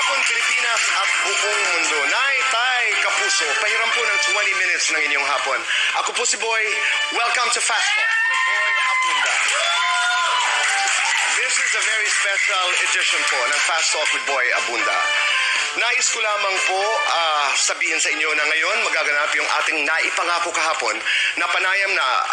hapon, Pilipinas at buong mundo. Nay, tay, kapuso, pahiram po ng 20 minutes ng inyong hapon. Ako po si Boy. Welcome to Fast Talk with Boy Abunda. This is a very special edition po ng Fast Talk with Boy Abunda. Nais ko lamang po sabihin sa inyo na ngayon magaganap yung ating naipangako kahapon na panayam na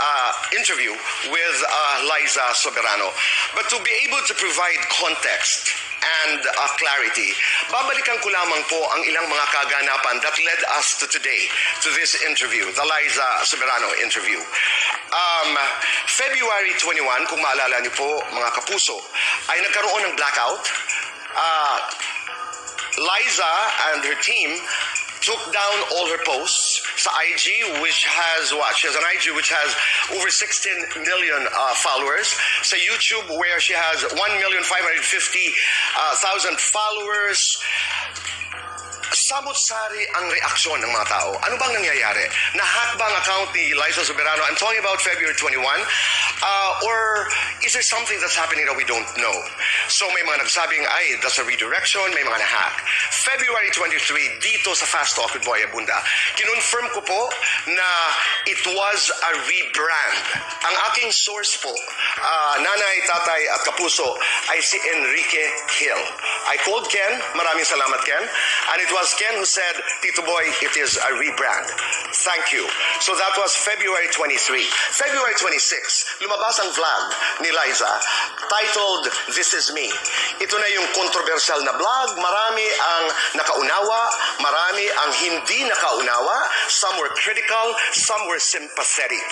interview with LIZA Soberano. But to be able to provide context and clarity, babalikan ko lamang po ang ilang mga kaganapan that led us to today, to this interview, the LIZA Soberano interview. February 21, kung maalala niyo po mga kapuso, ay nagkaroon ng blackout. LIZA and her team took down all her posts sa IG, which has what? She has an IG which has over 16 million followers. Sa YouTube, where she has 1,550,000 followers. Samot-sari ang reaksyon ng mga tao. Ano bang nangyayari? Na-hack ba ang account ni LIZA Soberano? I'm talking about February 21. Or is there something that's happening that we don't know? So may mga nagsabing, ay, that's a redirection, may mga na-hack. February 23, dito sa Fast Talk with Boy Abunda, kinonfirm ko po na it was a rebrand. Ang aking source po, nanay, tatay at kapuso, ay si Enrique Hill. I called Ken, maraming salamat Ken, and it was Ken who said, Tito Boy, it is a rebrand. Thank you. So that was February 23. February 26, lumabas ang vlog ni LIZA titled, This Is Me. Ito na yung controversial na vlog. Marami ang nakaunawa, marami ang hindi nakaunawa. Some were critical, some were sympathetic.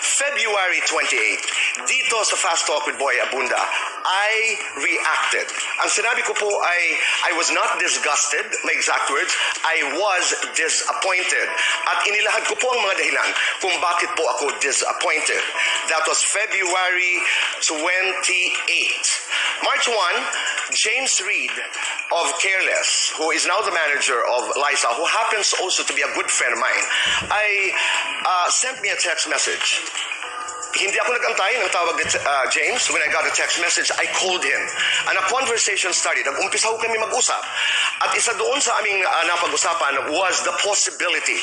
February 28, dito sa Fast Talk with Boy Abunda, I reacted. Ang sinabi ko po ay, I was not disgusted, my exact words, I was disappointed. At inilahad ko po ang mga dahilan kung bakit po ako disappointed. That was February 28. March 1, James Reid of Careless, who is now the manager of LIZA, who happens also to be a good friend of mine, sent me a text message. Hindi ako nag-antay ng tawag ni James. When I got a text message, I called him. And a conversation started. Nag-umpisa ko kami mag-usap. At isa doon sa aming napag-usapan was the possibility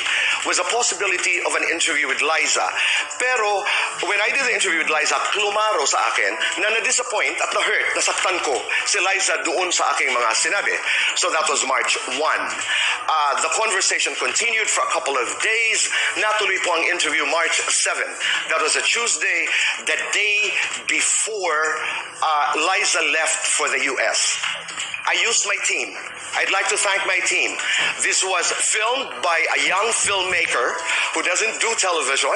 of an interview with LIZA. Pero when I did the interview with LIZA, klumaro sa akin na na-disappoint at na-hurt, nasaktan ko si LIZA doon sa aking mga sinabi. So that was March 1. The conversation continued for a couple of days. Natuloy po ang interview March 7. That was a Tuesday, the day before LIZA left for the US. I used my team. I'd like to thank my team. This was filmed by a young filmmaker who doesn't do television.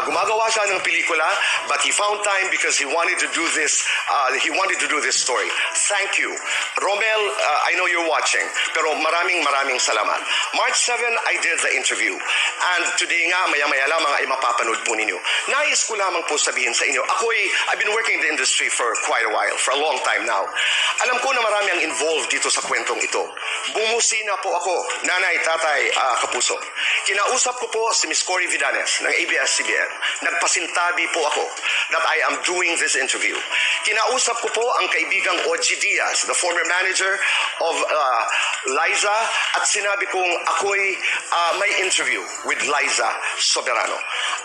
Gumagawa siya ng pelikula, but he found time because he wanted to do this. He wanted to do this story. Thank you, Romel. I know you're watching, pero maraming salamat. March 7, I did the interview, and today nga maya-maya lamang ay mapapanood po ninyo. Nais ko lamang po sabihin sa inyo, I've been working in the industry for quite a while, for a long time now. Alam ko na marami ang involved dito sa kwentong ito. Bumusina po ako, nanay, tatay, kapuso. Kinausap ko po si Miss Cory Vidanes ng ABS-CBN. Nagpasintabi po ako that I am doing this interview. Kinausap ko po ang kaibigang Oji Diaz, the former manager of LIZA, at sinabi kong ako'y may interview with LIZA Soberano.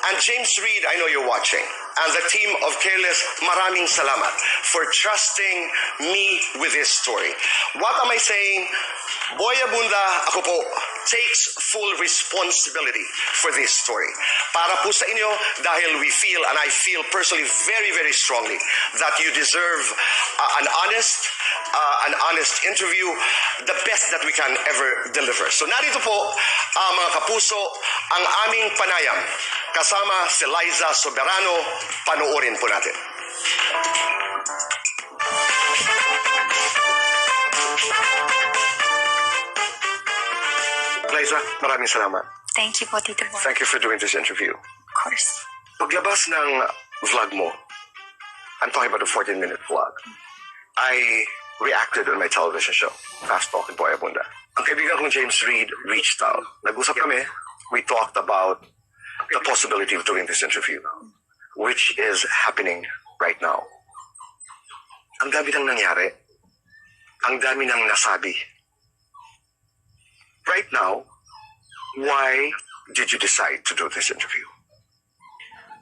And James Reid, I know you're watching, and the team of Careless, maraming salamat for trusting me with this story. What am I saying? Boy Abunda, ako po, takes full responsibility for this story. Para po sa inyo, dahil we feel, and I feel personally very strongly, that you deserve an honest interview, the best that we can ever deliver. So narito po, mga kapuso, ang aming panayam kasama si LIZA Soberano. Panoorin po natin. LIZA, maraming salamat. Thank you po, Tito Boy. Thank you for doing this interview. Of course. Paglabas ng vlog mo, I'm talking about a 14-minute vlog, I reacted on my television show, Fast Talk with Boy Abunda. Ang kaibigan kong James Reid reached out. Nag-usap kami. We talked about the possibility of doing this interview, which is happening right now. Ang dami nang nangyari. Ang dami nang nasabi right now, why did you decide to do this interview?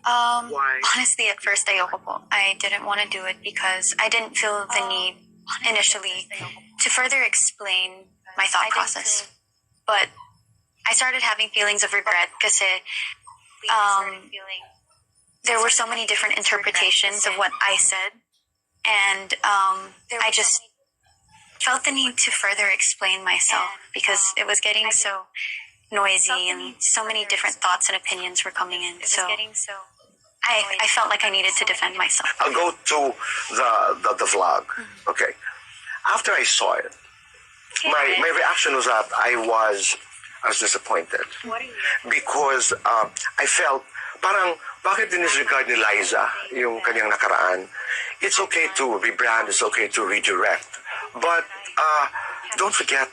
Why? Honestly, at first, ayoko po. I didn't want to do it because I didn't feel the need initially to further explain my thought process. But I started having feelings of regret because there were so many different interpretations of what I said, and I just felt the need to further explain myself because it was getting so noisy and so many different thoughts and opinions were coming in. So I felt like I needed to defend myself. I'll go to the vlog. Okay. After I saw it, my reaction was that I was disappointed. Because I felt parang bakit disregard ni LIZA yung kanyang nakaraan? It's okay to rebrand, it's okay to redirect. But don't forget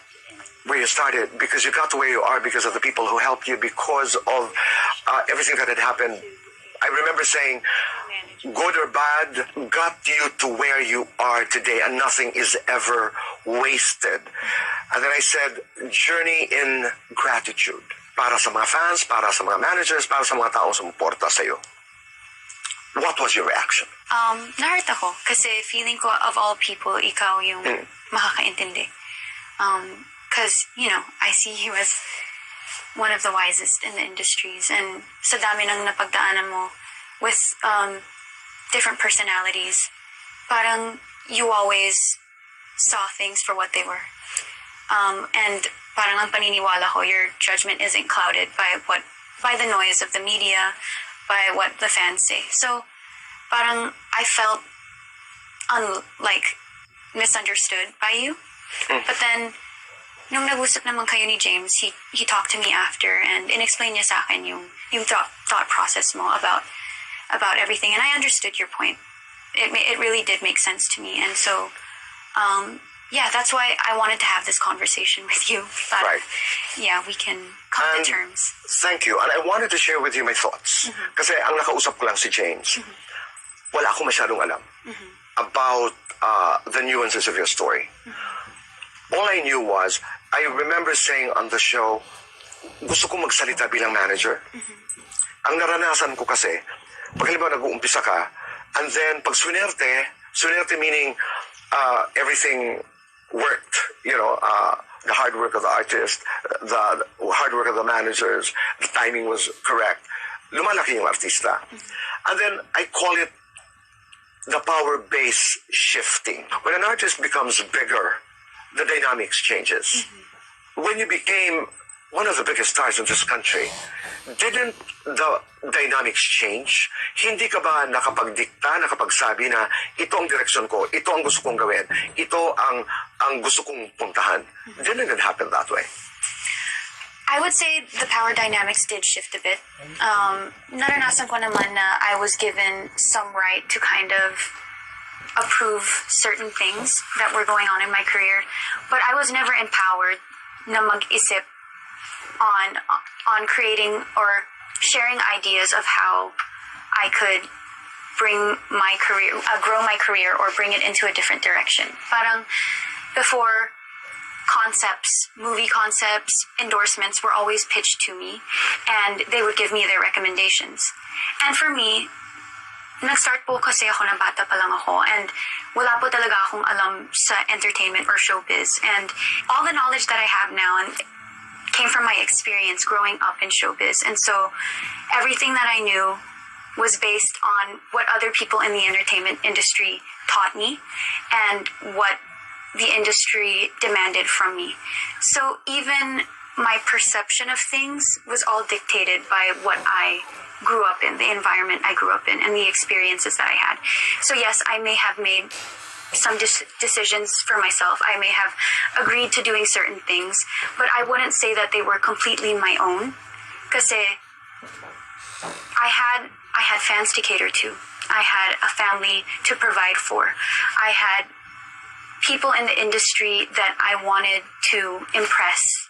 where you started, because you got to where you are because of the people who helped you, because of everything that had happened. I remember saying, good or bad, got you to where you are today, and nothing is ever wasted. And then I said, journey in gratitude. Para sa mga fans, para sa mga managers, para sa mga taong sumuporta sa'yo. What was your reaction? Na-hurt ako kasi feeling ko of all people, ikaw yung makakaintindi. Because, I see you as one of the wisest in the industries, and sa dami ng napagdaanan mo with different personalities, parang you always saw things for what they were. And parang ang paniniwala ko, your judgment isn't clouded by the noise of the media, by what the fans say. So parang I felt misunderstood by you. But then nung nag-usap naman kayo ni James, he talked to me after and inexplain niya sa akin yung thought process mo about everything, and I understood your point. It really did make sense to me, and so that's why I wanted to have this conversation with you. But, right. Yeah, we can come to terms. Thank you, and I wanted to share with you my thoughts. Kasi ang nakausap ko lang si James. Wala akong masyadong alam about the nuances of your story. All I knew was, I remember saying on the show, gusto ko magsalita bilang manager. Ang naranasan ko kasi, pag halimbawa nag-uumpisa ka, and then pag swinerte meaning everything worked, the hard work of the artist, the hard work of the managers, the timing was correct. Lumalaki yung artista. And then I call it the power base shifting. When an artist becomes bigger, the dynamics changes. When you became one of the biggest stars in this country, didn't the dynamics change? Hindi ka ba nakapagdikta, nakapagsabi na ito ang direksyon ko, ito ang gusto kong gawin, ito ang gusto kong puntahan? Didn't it happen that way? I would say the power dynamics did shift a bit. Naranasan ko naman na I was given some right to kind of approve certain things that were going on in my career, but I was never empowered na mag-isip on creating or sharing ideas of how I could bring my career, grow my career, or bring it into a different direction. Parang before, movie concepts, endorsements were always pitched to me, and they would give me their recommendations. And for me, nag-start po kasi ako na bata pa lang ako, and wala po talaga akong alam sa entertainment or showbiz. And all the knowledge that I have now came from my experience growing up in showbiz. And so everything that I knew was based on what other people in the entertainment industry taught me and what the industry demanded from me. So even my perception of things was all dictated by what I grew up in, the environment I grew up in, and the experiences that I had. So yes, I may have made some decisions for myself. I may have agreed to doing certain things, but I wouldn't say that they were completely my own. Kasi I had fans to cater to. I had a family to provide for. I had people in the industry that I wanted to impress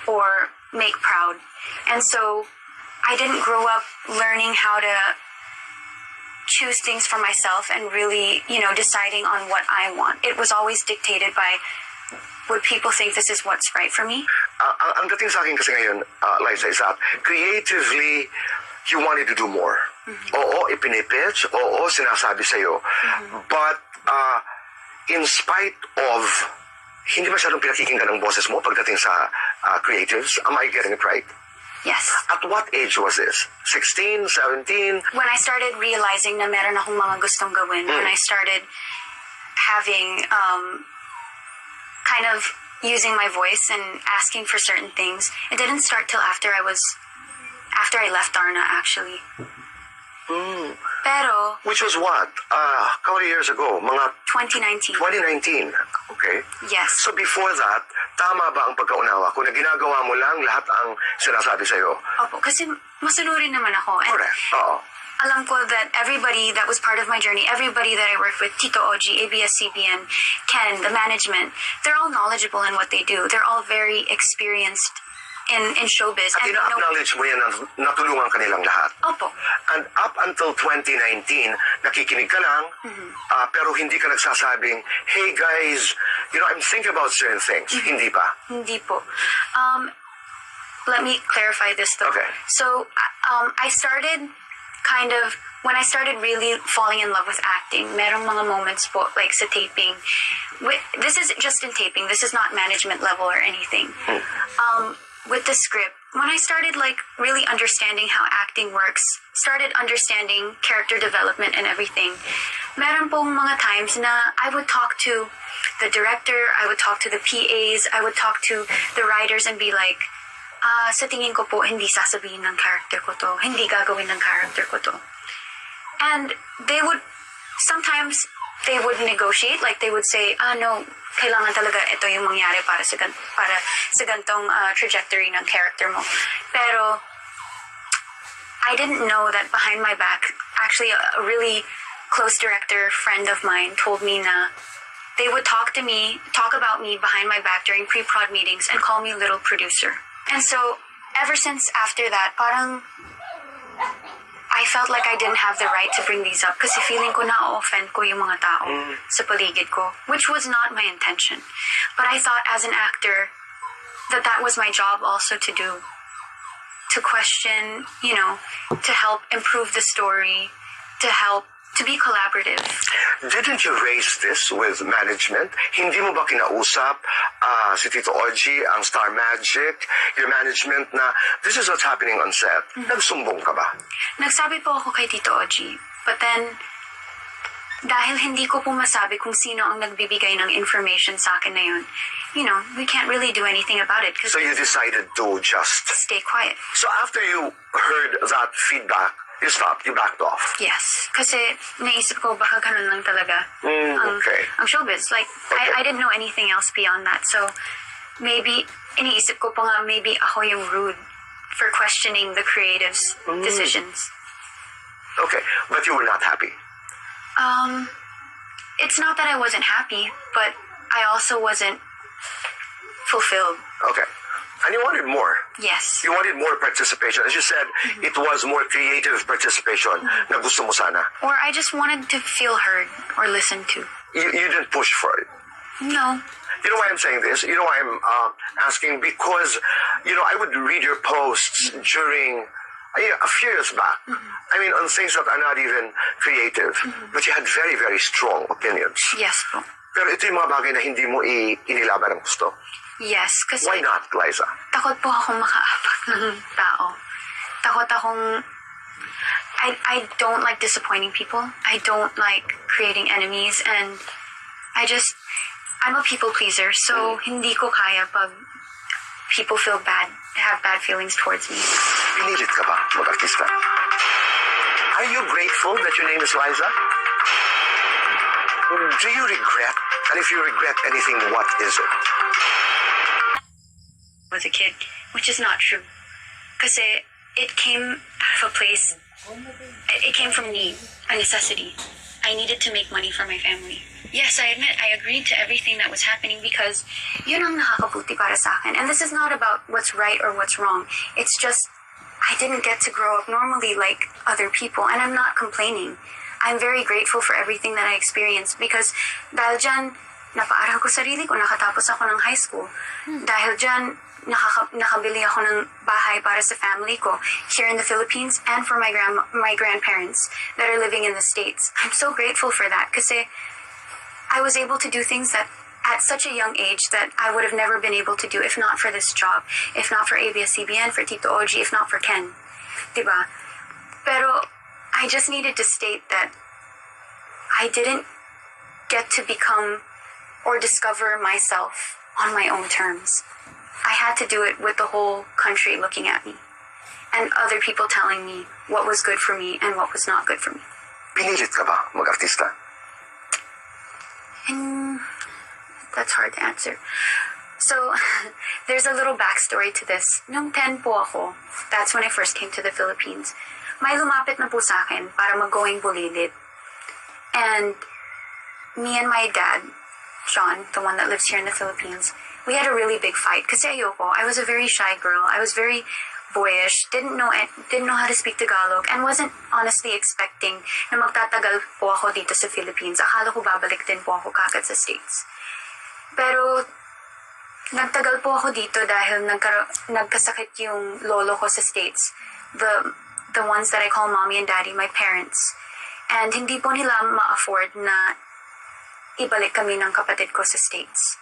or make proud. And so I didn't grow up learning how to choose things for myself and really, deciding on what I want. It was always dictated by would people think this is what's right for me? Ang dating sa akin kasi ngayon, Liza, is that creatively, you wanted to do more. Oo, ipinipitch. Oo, sinasabi sa'yo. But, in spite of, hindi masyadong pinakikinggan ng boses mo pagdating sa creatives, am I getting it right? Yes. At what age was this? 16, 17? When I started realizing na meron akong mga gustong gawin, when I started having, kind of using my voice and asking for certain things, it didn't start till after I left Darna, actually. Pero, Which was what? How many years ago? Mga 2019. 2019. Okay. Yes. So before that, tama ba ang pagkaunawa ko na ginagawa mo lang lahat ang sinasabi sa'yo? Opo, kasi masunurin naman ako. And Correct. Oo. alam ko that everybody that was part of my journey, everybody that I worked with, Tito Oji, ABS-CBN, Ken, the management, they're all knowledgeable in what they do. They're all very experienced in showbiz. At And ina-acknowledge mo yan na natulungan kanilang lahat. Opo. And up until 2019, nakikinig ka lang, pero hindi ka nagsasabing, hey guys, I'm thinking about certain things. Hindi pa. Hindi po. Let me clarify this though. Okay. So, I started when I started really falling in love with acting, merong mga moments po, like sa taping. This is just in taping. This is not management level or anything. With the script, when I started really understanding how acting works, started understanding character development and everything, meron pong mga times na I would talk to the director, I would talk to the PAs, I would talk to the writers and be like, sa tingin ko po, hindi sasabihin ng character ko to, hindi gagawin ng character ko to. And sometimes they would negotiate, like they would say, no, kailangan talaga ito yung mangyari para sa gantong trajectory ng character mo. Pero, I didn't know that behind my back, actually a really close director friend of mine told me na they would talk about me behind my back during pre-prod meetings and call me little producer. And so, ever since after that, parang I felt like I didn't have the right to bring these up kasi feeling ko na-offend ko yung mga tao sa paligid ko, which was not my intention. But I thought as an actor that was my job also to do. To question, to help improve the story, to be collaborative. Didn't you raise this with management? Hindi mo ba kinausap si Tito Oji, ang Star Magic, your management na this is what's happening on set? Nagsumbong ka ba? Nagsabi po ako kay Tito Oji. But then, dahil hindi ko po masabi kung sino ang nagbibigay ng information sa akin na yun, we can't really do anything about it. So you decided to just stay quiet. So after you heard that feedback, you stopped, you backed off. Yes. Kasi naisip ko baka ganun lang talaga ang showbiz. Like, Okay. I didn't know anything else beyond that. So, maybe, iniisip ko pa nga, maybe ako yung rude for questioning the creatives' decisions. Okay, but you were not happy. It's not that I wasn't happy, but I also wasn't fulfilled. Okay. And you wanted more. Yes. You wanted more participation. As you said, it was more creative participation na gusto mo sana. Or I just wanted to feel heard or listened to. You didn't push for it. No. You know why I'm saying this? You know why I'm asking? Because, I would read your posts during a few years back. I mean, on things that are not even creative. But you had very, very strong opinions. Yes po. Pero ito yung mga bagay na hindi mo inilaban ng gusto. Yes, kasi Why not, Liza? takot po akong makaapak ng tao. Takot akong... I don't like disappointing people. I don't like creating enemies. And I'm a people pleaser. So, hindi ko kaya pag people feel bad, have bad feelings towards me. Pinilit ka ba mag-artista? Are you grateful that your name is Liza? Do you regret? And if you regret anything, what is it? Was a kid, which is not true. Kasi it came out of a place, it came from need, a necessity. I needed to make money for my family. Yes, I admit, I agreed to everything that was happening because yun ang nakakabuti para sa akin. And this is not about what's right or what's wrong. It's just, I didn't get to grow up normally like other people. And I'm not complaining. I'm very grateful for everything that I experienced because dahil dyan, napaaral ko sarili ko, nakatapos ako ng high school. Dahil dyan, nakabili ako ng bahay para sa family ko here in the Philippines and for my grandparents that are living in the States. I'm so grateful for that kasi I was able to do things that at such a young age that I would have never been able to do if not for this job, if not for ABS-CBN, for Tito Oji, if not for Ken. Diba? Pero I just needed to state that I didn't get to become or discover myself on my own terms. I had to do it with the whole country looking at me and other people telling me what was good for me and what was not good for me. Pinilit ka ba mag-artista? And that's hard to answer. So, there's a little backstory to this. Nung 10 po ako, that's when I first came to the Philippines. May lumapit na po sa akin para mag-going bulilit. And me and my dad, Sean, the one that lives here in the Philippines, we had a really big fight kasi ayoko. I was a very shy girl. I was very boyish, didn't know how to speak Tagalog, and wasn't honestly expecting na magtatagal po ako dito sa Philippines. Akala ko babalik din po ako kagad sa States. Pero nagtagal po ako dito dahil nagkasakit yung lolo ko sa States. The ones that I call mommy and daddy, my parents. And hindi po nila ma-afford na ibalik kami ng kapatid ko sa States.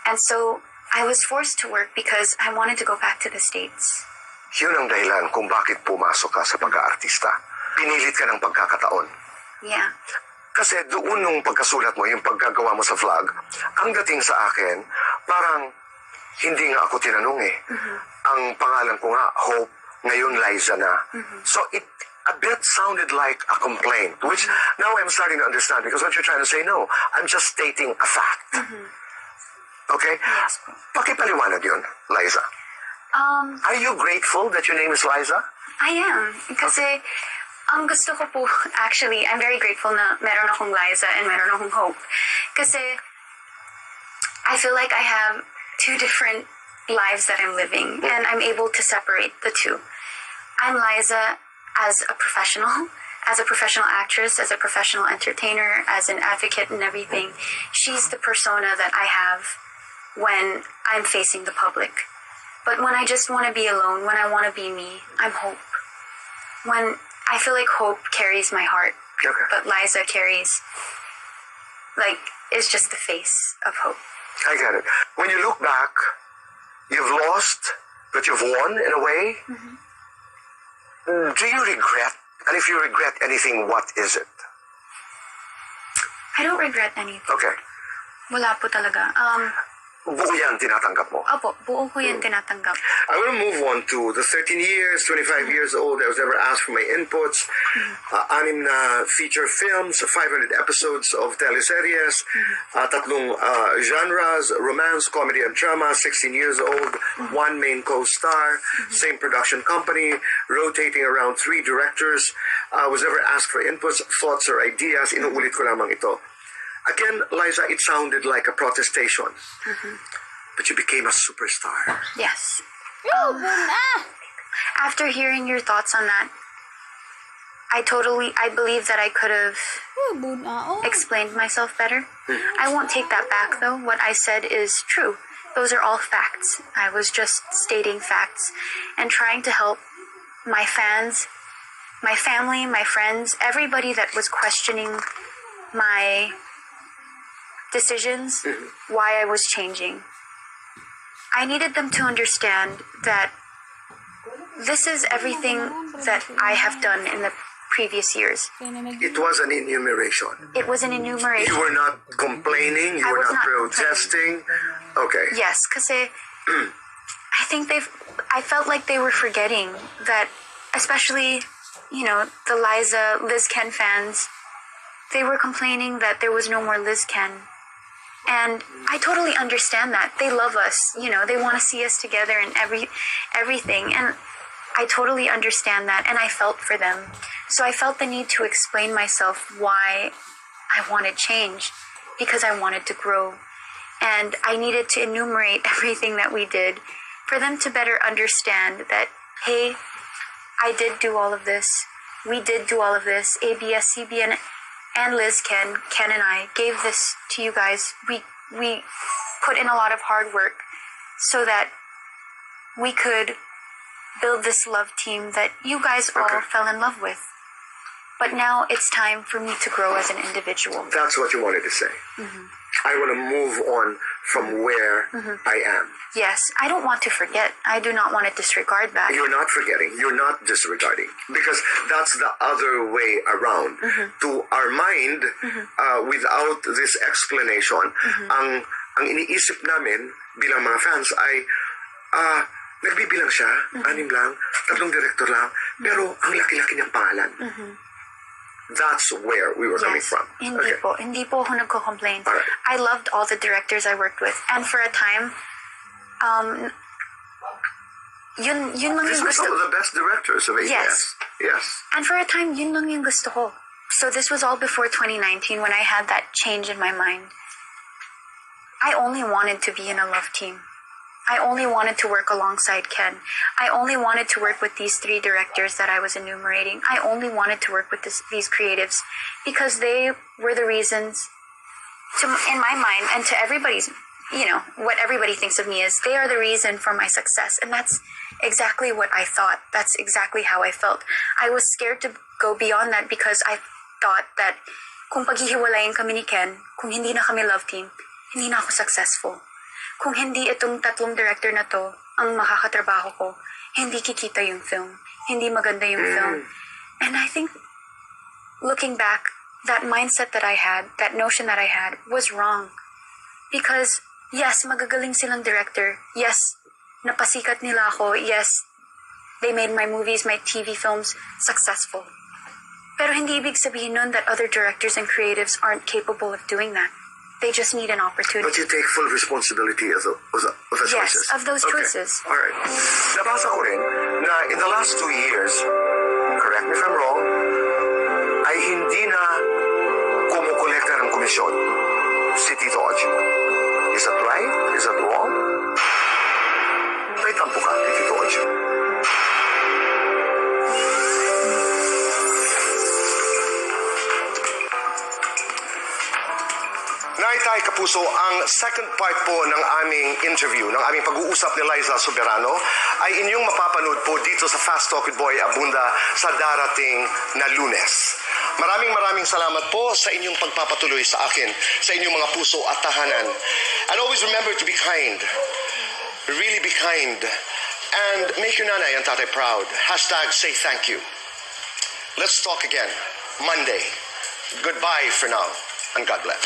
And so, I was forced to work because I wanted to go back to the States. Yun ang dahilan kung bakit pumasok ka sa pag-aartista. Pinilit ka ng pagkakataon. Yeah. Kasi doon nung pagkasulat mo, yung paggagawa mo sa vlog, ang dating sa akin, parang hindi nga ako tinanong eh. Ang pangalan ko nga, Hope, ngayon LIZA na. So it a bit sounded like a complaint, which now I'm starting to understand because what you're trying to say, no, I'm just stating a fact. Okay? Yes po. Pakipaliwanag yun, LIZA. Are you grateful that your name is LIZA? I am. Kasi, ang gusto ko po, actually, I'm very grateful na meron akong LIZA and meron akong Hope. Kasi, I feel like I have two different lives that I'm living, and I'm able to separate the two. I'm LIZA as a professional actress, as a professional entertainer, as an advocate and everything. She's the persona that I have when I'm facing the public. But when I just want to be alone, when I want to be me, I'm Hope. When I feel like Hope carries my heart, but LIZA carries, is just the face of Hope. I get it. When you look back, you've lost, but you've won in a way. Do you regret? And if you regret anything, what is it? I don't regret anything. Okay. Wala po talaga. Buo yan tinatanggap mo. Opo, buo ko yan tinatanggap. I want to move on to the 13 years, 25 years old. I was never asked for my inputs. 6 na feature films, 500 episodes of teleseries, 3 genres, romance, comedy, and drama, 16 years old, 1 main co-star, same production company, rotating around 3 directors. I was never asked for inputs, thoughts, or ideas. Inuulit ko lamang ito. Again, LIZA, it sounded like a protestation. But you became a superstar. Yes. After hearing your thoughts on that, I believe that I could have explained myself better. I won't take that back, though. What I said is true. Those are all facts. I was just stating facts and trying to help my fans, my family, my friends, everybody that was questioning my decisions, why I was changing. I needed them to understand that this is everything that I have done in the previous years. It was an enumeration. It was an enumeration. You were not complaining, you I were was not not protesting. Okay. Yes, because I think I felt like they were forgetting that, especially, the LIZA, Liz Ken fans, they were complaining that there was no more Liz Ken. And I totally understand that. They love us, they want to see us together and everything. And I totally understand that, and I felt for them. So I felt the need to explain myself why I wanted change, because I wanted to grow. And I needed to enumerate everything that we did for them to better understand that, hey, I did do all of this. We did do all of this. ABS-CBN and Liz, Ken and I gave this to you guys. We put in a lot of hard work so that we could build this love team that you guys all fell in love with. But now it's time for me to grow as an individual. That's what you wanted to say. I want to move on from where I am. Yes, I don't want to forget. I do not want to disregard that. You're not forgetting. You're not disregarding. Because that's the other way around. To our mind, without this explanation, ang iniisip namin bilang mga fans ay nagbibilang siya, 6 lang, 3 director lang, pero ang laki-laki niyang pangalan. That's where we were coming from. Hindi po ako nagko-complain. Alright. I loved all the directors I worked with. And for a time, yun lang These yung were gusto. some of the best directors of ABS. Yes. And for a time, yun lang yung gusto ko. So this was all before 2019 when I had that change in my mind. I only wanted to be in a love team. I only wanted to work alongside Ken. I only wanted to work with these 3 directors that I was enumerating. I only wanted to work with these creatives because they were the reasons, in my mind, and to everybody's, what everybody thinks of me is, they are the reason for my success. And that's exactly what I thought. That's exactly how I felt. I was scared to go beyond that because I thought that kung paghihiwalayin kami ni Ken, kung hindi na kami love team, hindi na ako successful. Kung hindi itong 3 director na to ang makakatrabaho ko, hindi kikita yung film. Hindi maganda yung film. And I think, looking back, that mindset that I had, that notion that I had, was wrong. Because, yes, magagaling silang director. Yes, napasikat nila ako. Yes, they made my movies, my TV films successful. Pero hindi ibig sabihin nun that other directors and creatives aren't capable of doing that. They just need an opportunity. But you take full responsibility of the choices. Yes, of those choices. All right. Nabasa ko rin na in the last 2 years, correct me if I'm wrong, ay hindi na kumukolekta ng komisyon si Tito Oji. Is that right? Is that wrong? May tampo ka kay Tito Oji. Naitay Kapuso, ang second part po ng aming interview, ng aming pag-uusap ni Liza Soberano ay inyong mapapanood po dito sa Fast Talk with Boy Abunda sa darating na Lunes. Maraming salamat po sa inyong pagpapatuloy sa akin, sa inyong mga puso at tahanan. And always remember to be kind. Really be kind. And make your nanay and tatay proud. Hashtag say thank you. Let's talk again Monday. Goodbye for now. And God bless.